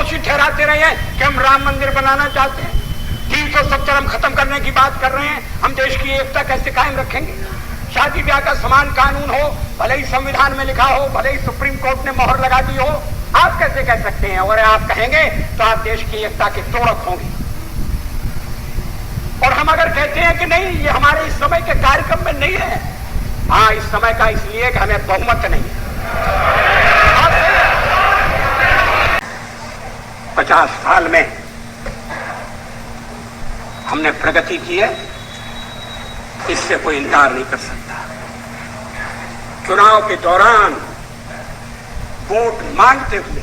दोषी ठहराते रहे हैं कि हम राम मंदिर बनाना चाहते हैं, 370 हम खत्म करने की बात कर रहे हैं, हम देश की एकता कैसे कायम रखेंगे? शादी ब्याह का समान कानून हो, भले ही संविधान में लिखा हो, भले ही सुप्रीम कोर्ट ने मोहर लगा दी हो, आप कैसे कह सकते हैं? और आप कहेंगे तो आप देश की एकता के तोड़क होंगे। और हम अगर कहते हैं कि नहीं, ये हमारे इस समय के कार्यक्रम में नहीं है, हाँ इस समय का इसलिए कि हमें बहुमत नहीं है। 50 साल में हमने प्रगति की है, इससे कोई इनकार नहीं कर सकता। चुनाव के दौरान वोट मांगते हुए,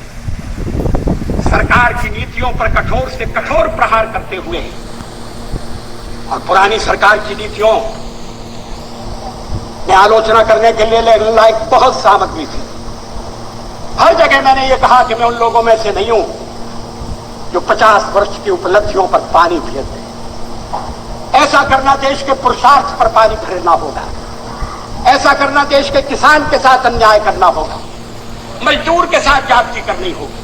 सरकार की नीतियों पर कठोर से कठोर प्रहार करते हुए, और पुरानी सरकार की नीतियों में आलोचना करने के लिए लायक बहुत सामग्री थी। हर जगह मैंने ये कहा कि मैं उन लोगों में से नहीं हूं जो 50 वर्ष की उपलब्धियों पर पानी फेर दे। ऐसा करना देश के पुरुषार्थ पर पानी फेरना होगा। ऐसा करना देश के किसान के साथ अन्याय करना होगा, मजदूर के साथ जाति करनी होगी,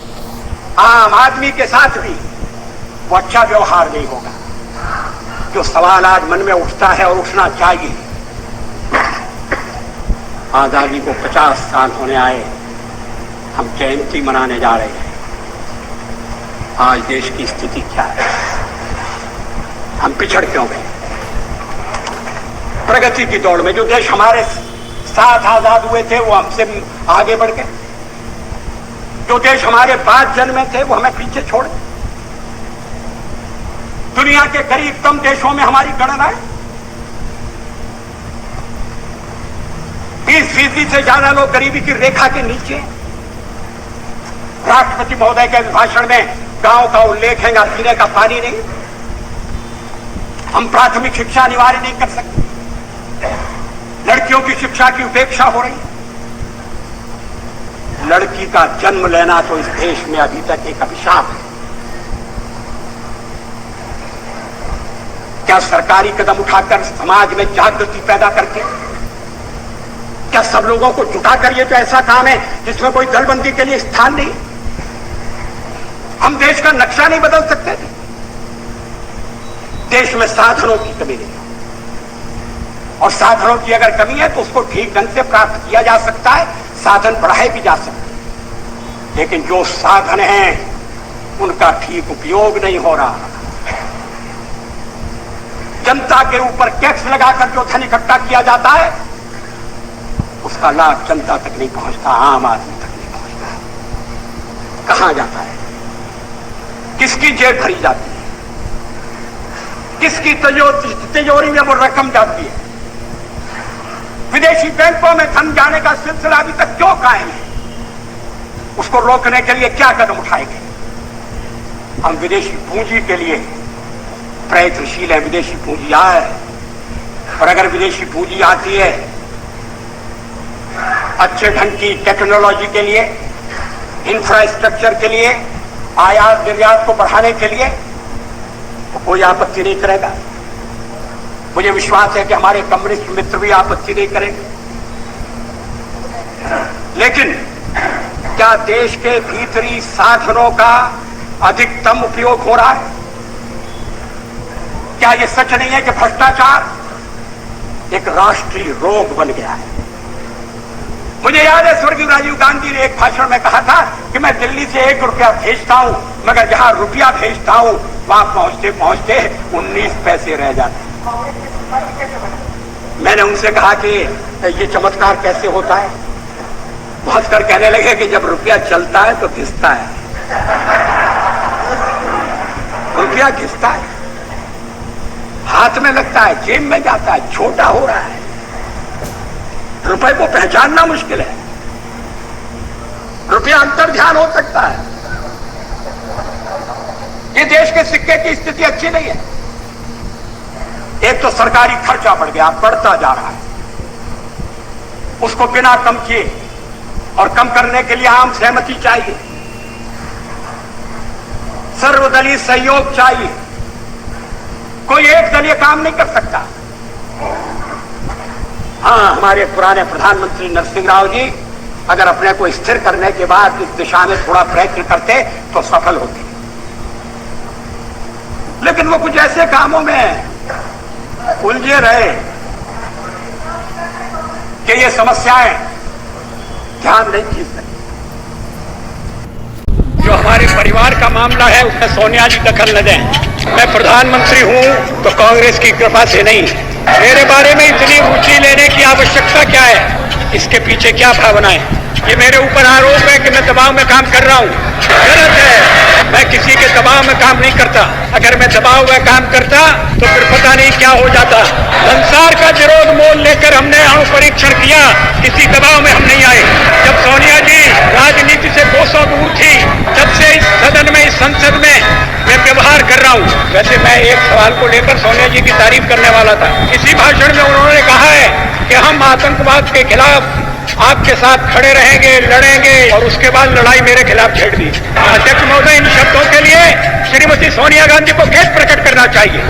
आम आदमी के साथ भी वो अच्छा व्यवहार नहीं होगा। जो सवाल आज मन में उठता है और उठना चाहिए, आजादी को 50 साल होने आए, हम जयंती मनाने जा रहे हैं। आज देश की स्थिति क्या है? हम पिछड़ क्यों गए? प्रगति की दौड़ में जो देश हमारे साथ आजाद हुए थे वो हमसे आगे बढ़ गए, जो देश हमारे बाद जन्मे थे वो हमें पीछे छोड़ गए। दुनिया के करीब कम देशों में हमारी गणना है, 20% से ज्यादा लोग गरीबी की रेखा के नीचे। राष्ट्रपति महोदय के भाषण में गांव का उल्लेख है, यहाँ पीने का पानी नहीं। हम प्राथमिक शिक्षा अनिवार्य नहीं कर सकते, लड़कियों की शिक्षा की उपेक्षा हो रही है। लड़की का जन्म लेना तो इस देश में अभी तक एक अभिशाप है। क्या सरकारी कदम उठाकर समाज में जागृति पैदा करके, क्या सब लोगों को जुटाकर, ये तो ऐसा काम है जिसमें कोई दलबंदी के लिए स्थान नहीं। हम देश का नक्शा नहीं बदल सकते। देश में साधनों की कमी नहीं, और साधनों की अगर कमी है तो उसको ठीक ढंग से प्राप्त किया जा सकता है, साधन बढ़ाए भी जा सकते हैं। लेकिन जो साधन हैं उनका ठीक उपयोग नहीं हो रहा। जनता के ऊपर टैक्स लगाकर जो धन इकट्ठा किया जाता है उसका लाभ जनता तक नहीं पहुंचता, आम आदमी तक नहीं पहुंचता। कहां जाता है? किसकी जेब भरी जाती है? किसकी तिजोरी में वो रकम जाती है? विदेशी बैंकों में धन जाने का सिलसिला अभी तक क्यों कायम है? उसको रोकने के लिए क्या कदम उठाएंगे? हम विदेशी पूंजी के लिए प्रयत्नशील है। विदेशी पूंजी आए, और अगर विदेशी पूंजी आती है अच्छे ढंग की टेक्नोलॉजी के लिए, इंफ्रास्ट्रक्चर के लिए, आयात निर्यात को बढ़ाने के लिए, तो कोई आपत्ति नहीं करेगा। मुझे विश्वास है कि हमारे कम्युनिस्ट मित्र भी आपत्ति नहीं करेंगे। लेकिन क्या देश के भीतरी साधनों का अधिकतम उपयोग हो रहा है? क्या यह सच नहीं है कि भ्रष्टाचार एक राष्ट्रीय रोग बन गया है? मुझे याद है स्वर्गीय राजीव गांधी ने एक भाषण में कहा था कि मैं दिल्ली से 1 रुपया भेजता हूं, मगर जहां रुपया भेजता हूं वहां पहुंचते पहुंचते 19 पैसे रह जाते। मैंने उनसे कहा कि ये चमत्कार कैसे होता है? हंसकर कहने लगे कि जब रुपया चलता है तो घिसता है। रुपया घिसता है, हाथ में लगता है, जेब में जाता है, छोटा हो रहा है। रुपए को पहचानना मुश्किल है। रुपया अंतर्ध्यान हो सकता है। ये देश के सिक्के की स्थिति अच्छी नहीं है। एक तो सरकारी खर्चा बढ़ गया, बढ़ता जा रहा है, उसको बिना कम किए, और कम करने के लिए आम सहमति चाहिए, सर्वदलीय सहयोग चाहिए। कोई एक दल ये काम नहीं कर सकता। हाँ, हमारे पुराने प्रधानमंत्री नरसिंह राव जी अगर अपने को स्थिर करने के बाद इस दिशा में थोड़ा प्रयत्न करते तो सफल होते। लेकिन वो कुछ ऐसे कामों में उलझे रहे कि ये समस्याएं ध्यान नहीं खींच सकी। जो हमारे परिवार का मामला है उसमें सोनिया जी दखल न दें। मैं प्रधानमंत्री हूं तो कांग्रेस की कृपा से नहीं। मेरे बारे में इतनी रुचि लेने की आवश्यकता क्या है? इसके पीछे क्या भावनाएं? ये मेरे ऊपर आरोप है कि मैं दबाव में काम कर रहा हूं। गलत है, मैं किसी के दबाव में काम नहीं करता। अगर मैं दबाव में काम करता तो फिर पता नहीं क्या हो जाता। संसार का विरोध मोल लेकर हमने अणु परीक्षण किया, किसी दबाव में हम नहीं आए। जब सोनिया जी राजनीति से कोसों दूर थी तब से इस सदन में, इस संसद में मैं व्यवहार कर रहा हूं। वैसे मैं एक सवाल को लेकर सोनिया जी की तारीफ करने वाला था। इसी भाषण में उन्होंने कहा है कि हम आतंकवाद के खिलाफ आपके साथ खड़े रहेंगे, लड़ेंगे, और उसके बाद लड़ाई मेरे खिलाफ छेड़ दी। अध्यक्ष महोदय, इन शब्दों के लिए श्रीमती सोनिया गांधी को खेद प्रकट करना चाहिए।